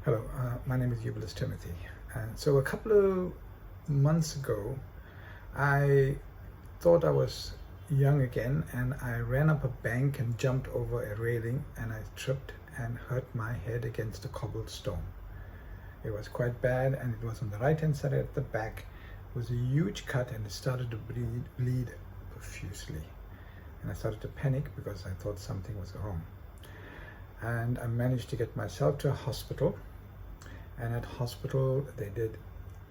Hello, my name is Timothy. And so a couple of months ago, I thought I was young again, and I ran up a bank and jumped over a railing, and I tripped and hurt my head against a cobblestone. It was quite bad, and it was on the right hand side at the back. It was a huge cut, and it started to bleed profusely. And I started to panic because I thought something was wrong. And I managed to get myself to a hospital, and at hospital they did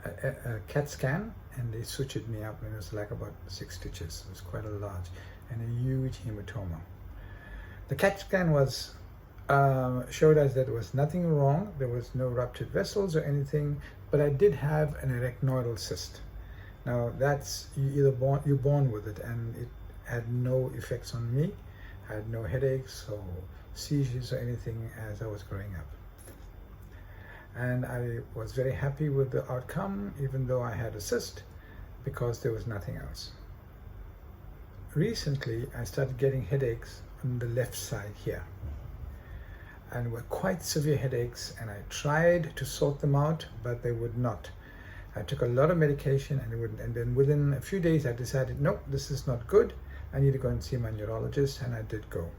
a CAT scan, and they sutured me up, and it was like about 6 stitches. It was quite a large and a huge hematoma. The CAT scan was showed us that there was nothing wrong. There was no ruptured vessels or anything, but I did have an arachnoidal cyst. Now that's you're born with it, and it had no effects on me. I had no headaches or seizures or anything as I was growing up. And I was very happy with the outcome, even though I had a cyst, because there was nothing else. Recently, I started getting headaches on the left side here, and were quite severe headaches, and I tried to sort them out, but they would not. I took a lot of medication and it wouldn't. And then within a few days, I decided, nope, this is not good. I need to go and see my neurologist, and I did go.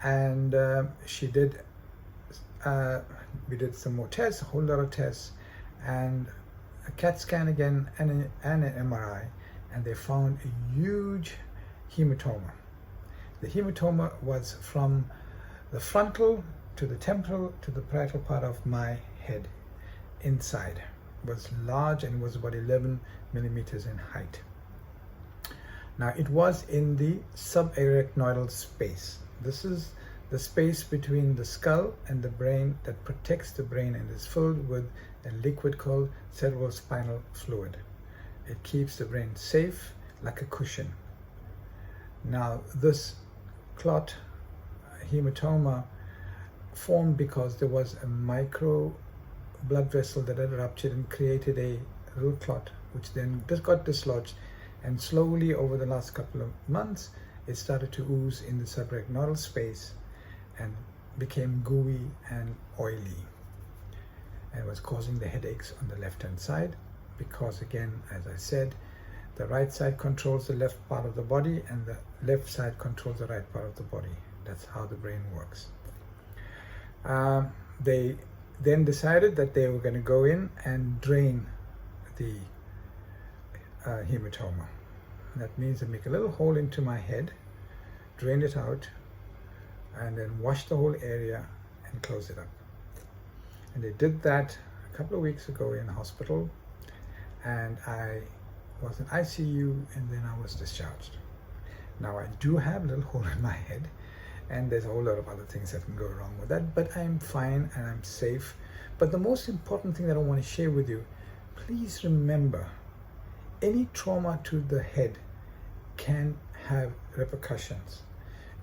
And she did, we did some more tests, a whole lot of tests, and a CAT scan again, and an MRI, and they found a huge hematoma. The hematoma was from the frontal to the temporal to the parietal part of my head inside. It was large, and it was about 11 millimeters in height. Now, it was in the subarachnoidal space. This is the space between the skull and the brain that protects the brain, and is filled with a liquid called cerebrospinal fluid. It keeps the brain safe like a cushion. Now, this clot, hematoma, formed because there was a micro blood vessel that had ruptured and created a little clot, which then just got dislodged. And slowly, over the last couple of months, it started to ooze in the subarachnoidal space and became gooey and oily. And was causing the headaches on the left-hand side because, again, as I said, the right side controls the left part of the body, and the left side controls the right part of the body. That's how the brain works. They then decided that they were going to go in and drain the hematoma. That means they make a little hole into my head, drain it out, and then wash the whole area and close it up. And they did that a couple of weeks ago in hospital, and I was in ICU, and then I was discharged. Now, I do have a little hole in my head, and there's a whole lot of other things that can go wrong with that, but I'm fine and I'm safe. But the most important thing that I want to share with you, please remember, any trauma to the head can have repercussions.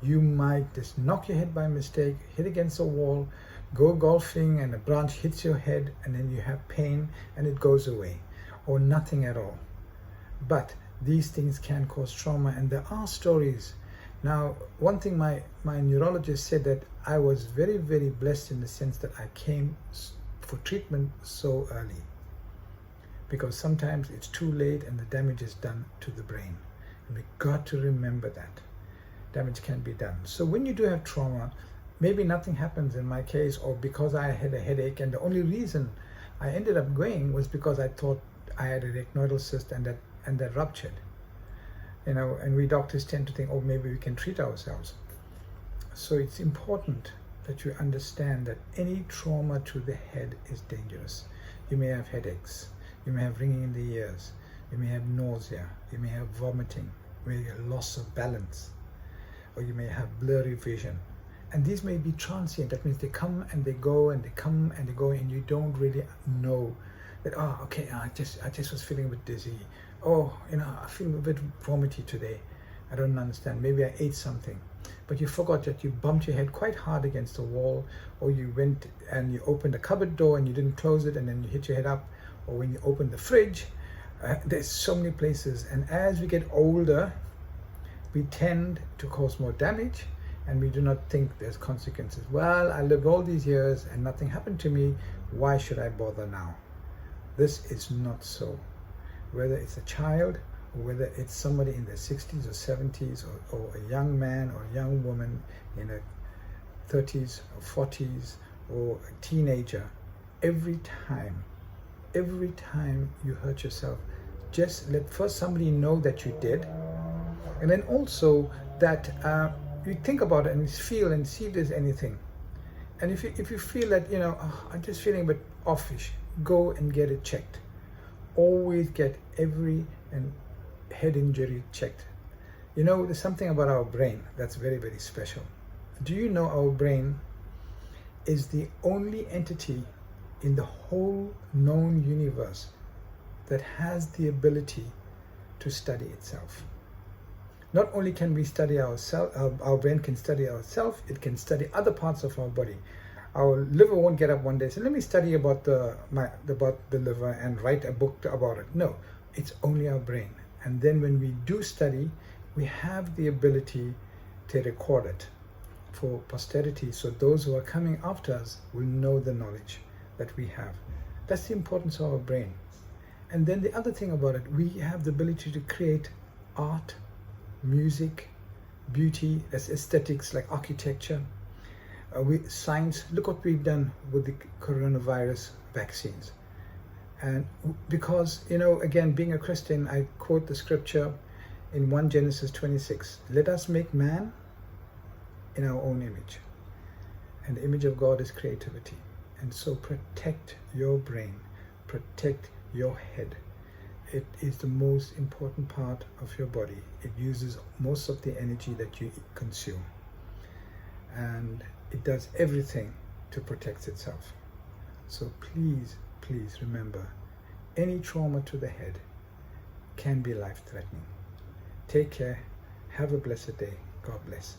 You might just knock your head by mistake, hit against a wall, go golfing, and a branch hits your head, and then you have pain and it goes away, or nothing at all. But these things can cause trauma, and there are stories. Now, one thing my neurologist said, that I was very, very blessed in the sense that I came for treatment so early, because sometimes it's too late and the damage is done to the brain. And we got to remember that damage can be done. So when you do have trauma, maybe nothing happens in my case, or because I had a headache, and the only reason I ended up going was because I thought I had an arachnoidal cyst and that ruptured. You know, and we doctors tend to think, oh, maybe we can treat ourselves. So it's important that you understand that any trauma to the head is dangerous. You may have headaches, you may have ringing in the ears, you may have nausea, you may have vomiting, you may have loss of balance, or you may have blurry vision. And these may be transient. That means they come and they go, and they come and they go, and you don't really know that, oh, okay, I just was feeling a bit dizzy. Oh, you know, I feel a bit vomity today. I don't understand. Maybe I ate something. But you forgot that you bumped your head quite hard against the wall, or you went and you opened a cupboard door and you didn't close it, and then you hit your head up, or when you opened the fridge. There's so many places. And as we get older, we tend to cause more damage, and we do not think there's consequences. Well, I lived all these years and nothing happened to me. Why should I bother now? This is not so. Whether it's a child or whether it's somebody in their 60s or 70s or a young man or a young woman in their 30s or 40s or a teenager, every time you hurt yourself, just let first somebody know that you did, and then also that you think about it and feel and see if there's anything. And if you feel that, I'm just feeling a bit offish, go and get it checked. Always get every head injury checked. There's something about our brain that's very, very special. Do you know our brain is the only entity in the whole known universe that has the ability to study itself? Not only can we study ourselves, our brain can study ourselves, it can study other parts of our body. Our liver won't get up one day and say, let me study about the liver and write a book about it. No, it's only our brain. And then when we do study, we have the ability to record it for posterity, so those who are coming after us will know the knowledge that we have. That's the importance of our brain. And then the other thing about it, we have the ability to create art, music, beauty, that's aesthetics like architecture, science. Look what we've done with the coronavirus vaccines. And because, again, being a Christian, I quote the scripture in 1 Genesis 26, let us make man in our own image. And the image of God is creativity. And so protect your brain, protect your head. It is the most important part of your body. It uses most of the energy that you consume. And it does everything to protect itself. So please, please remember, any trauma to the head can be life-threatening. Take care. Have a blessed day. God bless.